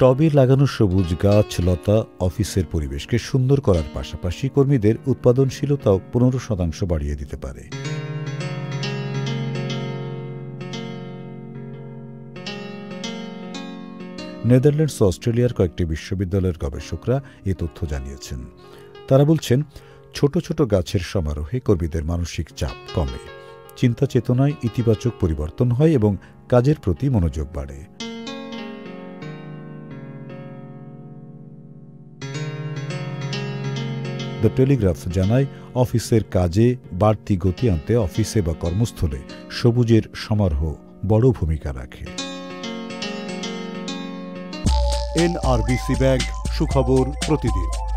টবে লাগানো সবুজ গাছ লতা অফিসের পরিবেশকে সুন্দর করার পাশাপাশি কর্মীদের উৎপাদনশীলতাও 15% বাড়িয়ে দিতে পারে। নেদারল্যান্ডস ও অস্ট্রেলিয়ার কয়েকটি বিশ্ববিদ্যালয়ের গবেষকরা এ তথ্য জানিয়েছেন। তারা বলছেন, ছোট ছোট গাছের সমারোহে কর্মীদের মানসিক চাপ কমে, চিন্তা চেতনায় ইতিবাচক পরিবর্তন হয় এবং কাজের প্রতি মনোযোগ বাড়ে। দ্য টেলিগ্রাফ জানায়, অফিসের কাজে বাড়তি গতি আনতে অফিসে বা কর্মস্থলে সবুজের সমারোহ বড় ভূমিকা রাখে। NRBC ব্যাংক, সুখবর প্রতিদিন।